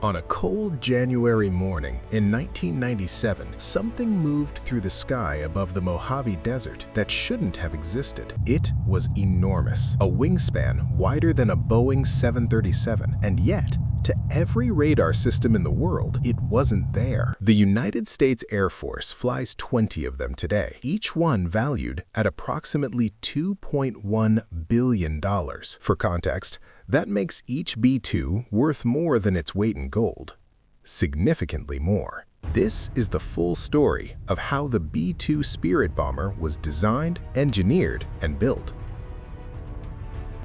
On a cold January morning in 1997, something moved through the sky above the Mojave Desert that shouldn't have existed. It was enormous, a wingspan wider than a Boeing 737, and yet, to every radar system in the world, it wasn't there. The United States Air Force flies 20 of them today, each one valued at approximately $2.1 billion. For context, that makes each B-2 worth more than its weight in gold. Significantly more. This is the full story of how the B-2 Spirit bomber was designed, engineered, and built.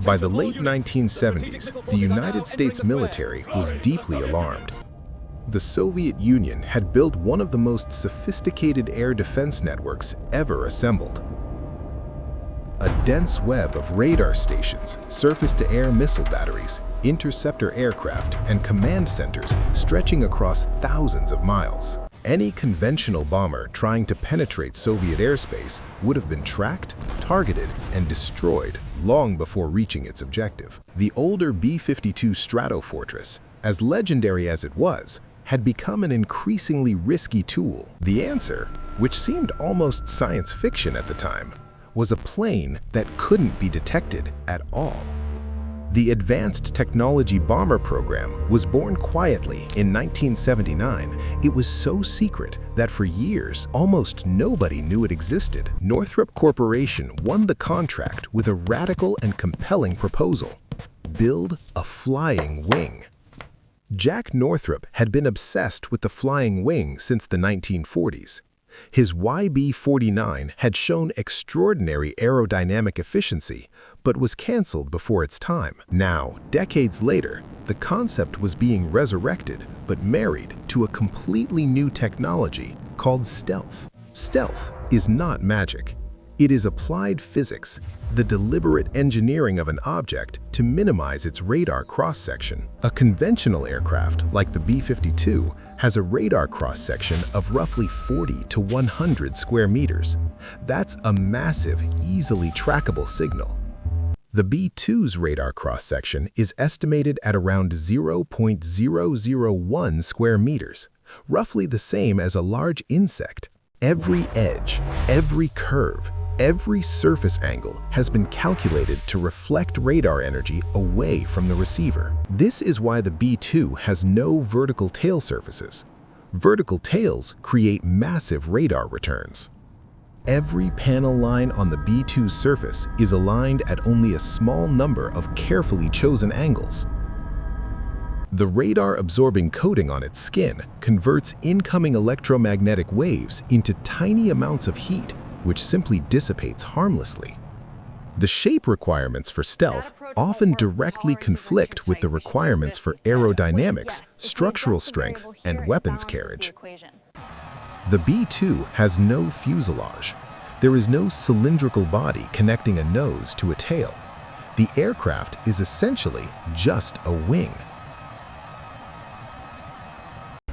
By the late 1970s, the United States military was deeply alarmed. The Soviet Union had built one of the most sophisticated air defense networks ever assembled. A dense web of radar stations, surface-to-air missile batteries, interceptor aircraft, and command centers stretching across thousands of miles. Any conventional bomber trying to penetrate Soviet airspace would have been tracked, targeted, and destroyed long before reaching its objective. The older B-52 Stratofortress, as legendary as it was, had become an increasingly risky tool. The answer, which seemed almost science fiction at the time, was a plane that couldn't be detected at all. The Advanced Technology Bomber program was born quietly in 1979. It was so secret that for years, almost nobody knew it existed. Northrop Corporation won the contract with a radical and compelling proposal: build a flying wing. Jack Northrop had been obsessed with the flying wing since the 1940s. His YB-49 had shown extraordinary aerodynamic efficiency, but was canceled before its time. Now, decades later, the concept was being resurrected, but married to a completely new technology called stealth. Stealth is not magic. It is applied physics, the deliberate engineering of an object to minimize its radar cross-section. A conventional aircraft, like the B-52, has a radar cross-section of roughly 40 to 100 square meters. That's a massive, easily trackable signal. The B-2's radar cross-section is estimated at around 0.001 square meters, roughly the same as a large insect. Every edge, every curve, every surface angle has been calculated to reflect radar energy away from the receiver. This is why the B-2 has no vertical tail surfaces. Vertical tails create massive radar returns. Every panel line on the B-2's surface is aligned at only a small number of carefully chosen angles. The radar-absorbing coating on its skin converts incoming electromagnetic waves into tiny amounts of heat, which simply dissipates harmlessly. The shape requirements for stealth often directly conflict with the requirements for aerodynamics, structural strength, and weapons carriage. The B-2 has no fuselage. There is no cylindrical body connecting a nose to a tail. The aircraft is essentially just a wing.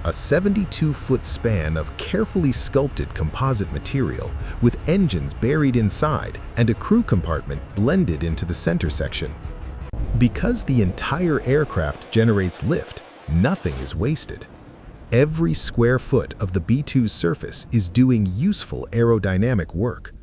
A 72-foot span of carefully sculpted composite material with engines buried inside and a crew compartment blended into the center section. Because the entire aircraft generates lift, nothing is wasted. Every square foot of the B-2's surface is doing useful aerodynamic work.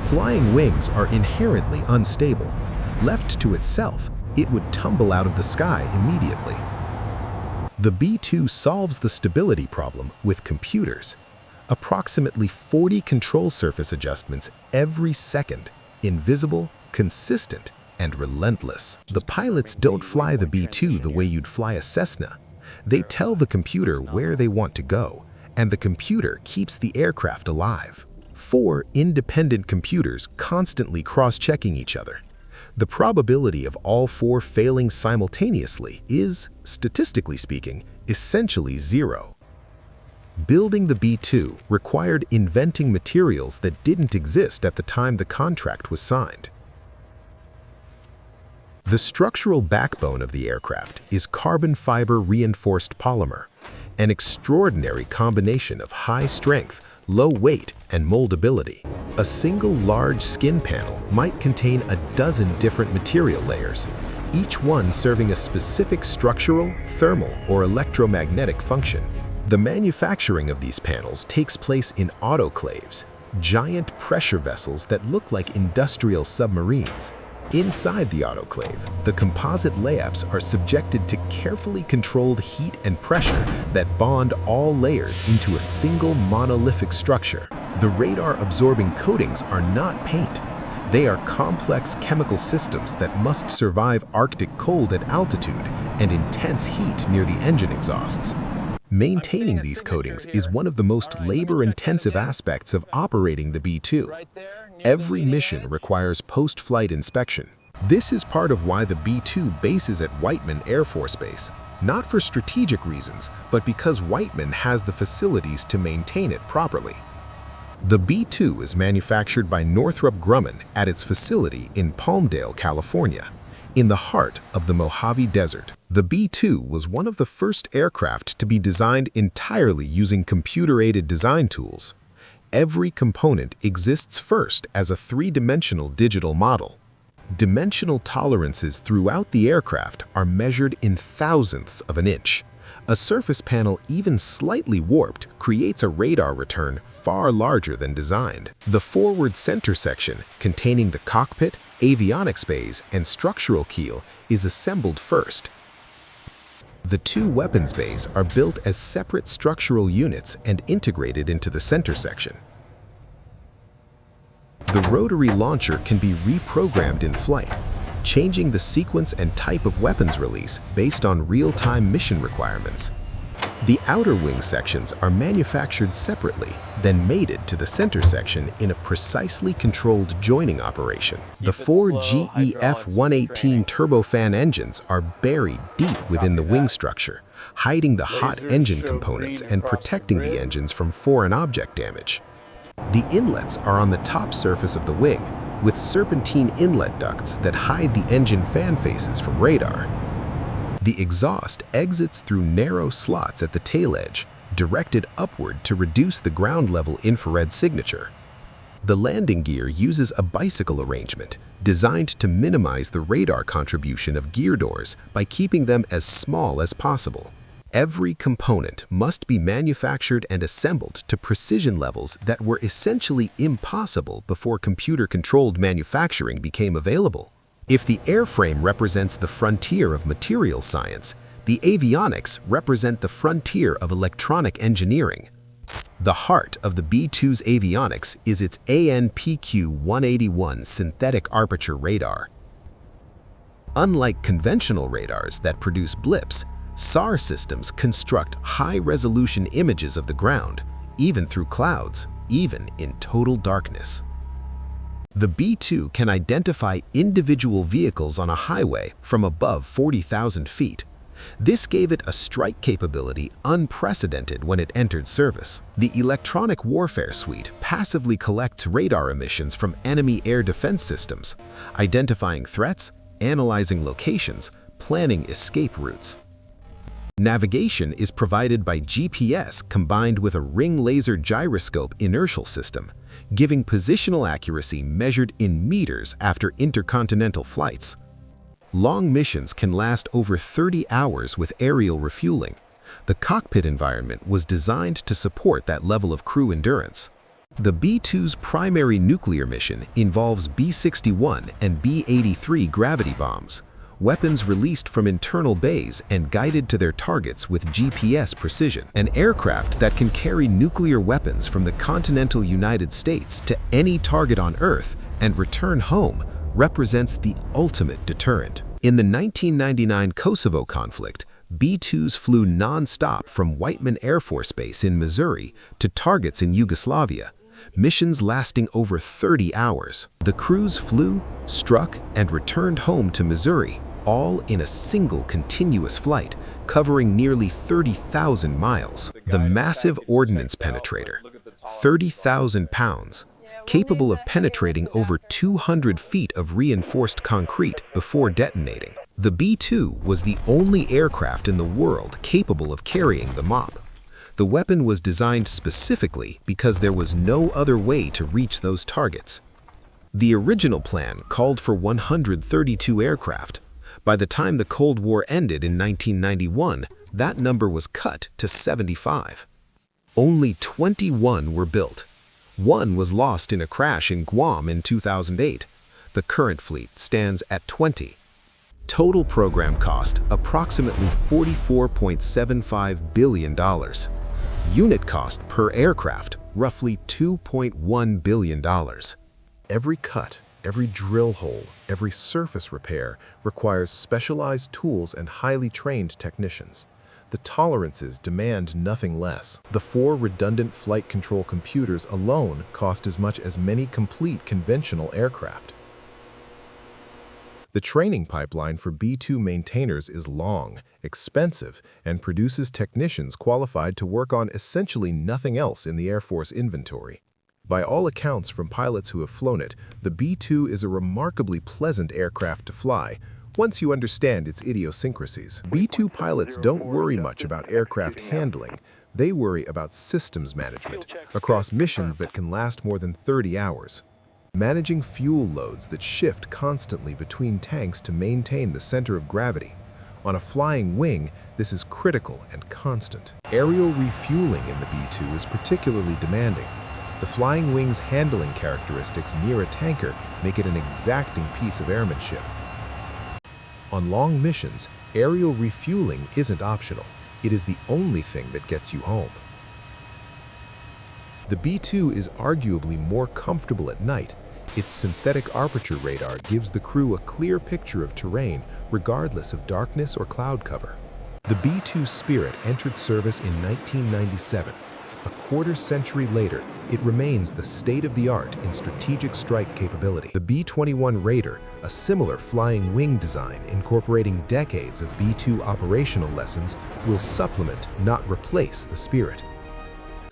Flying wings are inherently unstable. Left to itself, it would tumble out of the sky immediately. The B-2 solves the stability problem with computers. Approximately 40 control surface adjustments every second, invisible, consistent, and relentless. The pilots don't fly the B-2 the way you'd fly a Cessna. They tell the computer where they want to go, and the computer keeps the aircraft alive. 4 independent computers constantly cross-checking each other. The probability of all 4 failing simultaneously is, statistically speaking, essentially zero. Building the B-2 required inventing materials that didn't exist at the time the contract was signed. The structural backbone of the aircraft is carbon fiber reinforced polymer, an extraordinary combination of high strength, low weight, and moldability. A single large skin panel might contain a dozen different material layers, each one serving a specific structural, thermal, or electromagnetic function. The manufacturing of these panels takes place in autoclaves, giant pressure vessels that look like industrial submarines. Inside the autoclave, the composite layups are subjected to carefully controlled heat and pressure that bond all layers into a single monolithic structure. The radar-absorbing coatings are not paint. They are complex chemical systems that must survive Arctic cold at altitude and intense heat near the engine exhausts. Maintaining these coatings is one of the most labor-intensive aspects of operating the B-2. Every mission requires post-flight inspection. This is part of why the B-2 bases at Whiteman Air Force Base, not for strategic reasons, but because Whiteman has the facilities to maintain it properly. The B-2 is manufactured by Northrop Grumman at its facility in Palmdale, California, in the heart of the Mojave Desert. The B-2 was one of the first aircraft to be designed entirely using computer-aided design tools. Every component exists first as a three-dimensional digital model. Dimensional tolerances throughout the aircraft are measured in thousandths of an inch. A surface panel even slightly warped creates a radar return far larger than designed. The forward center section, containing the cockpit, avionics bays, and structural keel, is assembled first. The two weapons bays are built as separate structural units and integrated into the center section. The rotary launcher can be reprogrammed in flight, changing the sequence and type of weapons release based on real-time mission requirements. The outer wing sections are manufactured separately, then mated to the center section in a precisely controlled joining operation. The four GE-F-118 turbofan engines are buried deep within the wing structure, hiding the hot engine components and protecting the engines from foreign object damage. The inlets are on the top surface of the wing, with serpentine inlet ducts that hide the engine fan faces from radar. The exhaust exits through narrow slots at the tail edge, directed upward to reduce the ground-level infrared signature. The landing gear uses a bicycle arrangement designed to minimize the radar contribution of gear doors by keeping them as small as possible. Every component must be manufactured and assembled to precision levels that were essentially impossible before computer-controlled manufacturing became available. If the airframe represents the frontier of material science, the avionics represent the frontier of electronic engineering. The heart of the B-2's avionics is its ANPQ-181 synthetic aperture radar. Unlike conventional radars that produce blips, SAR systems construct high-resolution images of the ground, even through clouds, even in total darkness. The B-2 can identify individual vehicles on a highway from above 40,000 feet. This gave it a strike capability unprecedented when it entered service. The Electronic Warfare Suite passively collects radar emissions from enemy air defense systems, identifying threats, analyzing locations, planning escape routes. Navigation is provided by GPS combined with a ring laser gyroscope inertial system, giving positional accuracy measured in meters after intercontinental flights. Long missions can last over 30 hours with aerial refueling. The cockpit environment was designed to support that level of crew endurance. The B-2's primary nuclear mission involves B-61 and B-83 gravity bombs, weapons released from internal bays and guided to their targets with GPS precision. An aircraft that can carry nuclear weapons from the continental United States to any target on Earth and return home represents the ultimate deterrent. In the 1999 Kosovo conflict, B-2s flew non-stop from Whiteman Air Force Base in Missouri to targets in Yugoslavia, missions lasting over 30 hours. The crews flew, struck, and returned home to Missouri, all in a single continuous flight, covering nearly 30,000 miles. The massive ordnance penetrator, 30,000 pounds, capable of penetrating over 200 feet of reinforced concrete before detonating. The B-2 was the only aircraft in the world capable of carrying the MOP. The weapon was designed specifically because there was no other way to reach those targets. The original plan called for 132 aircraft, By the time the Cold War ended in 1991, that number was cut to 75. Only 21 were built. One was lost in a crash in Guam in 2008. The current fleet stands at 20. Total program cost approximately $44.75 billion. Unit cost per aircraft roughly $2.1 billion. Every cut, every drill hole, every surface repair requires specialized tools and highly trained technicians. The tolerances demand nothing less. The 4 redundant flight control computers alone cost as much as many complete conventional aircraft. The training pipeline for B-2 maintainers is long, expensive, and produces technicians qualified to work on essentially nothing else in the Air Force inventory. By all accounts from pilots who have flown it, the B-2 is a remarkably pleasant aircraft to fly, once you understand its idiosyncrasies. B-2 pilots don't worry much about aircraft handling. They worry about systems management across missions that can last more than 30 hours. Managing fuel loads that shift constantly between tanks to maintain the center of gravity. On a flying wing, this is critical and constant. Aerial refueling in the B-2 is particularly demanding. The flying wing's handling characteristics near a tanker make it an exacting piece of airmanship. On long missions, aerial refueling isn't optional. It is the only thing that gets you home. The B-2 is arguably more comfortable at night. Its synthetic aperture radar gives the crew a clear picture of terrain regardless of darkness or cloud cover. The B-2 Spirit entered service in 1997. A quarter-century later, it remains the state-of-the-art in strategic strike capability. The B-21 Raider, a similar flying wing design incorporating decades of B-2 operational lessons, will supplement, not replace, the Spirit.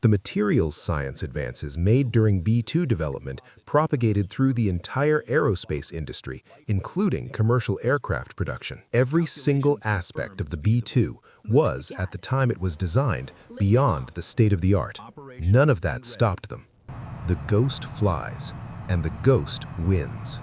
The materials science advances made during B-2 development propagated through the entire aerospace industry, including commercial aircraft production. Every single aspect of the B-2 was, at the time it was designed, beyond the state-of-the-art. None of that stopped them. The Ghost flies, and the Ghost wins.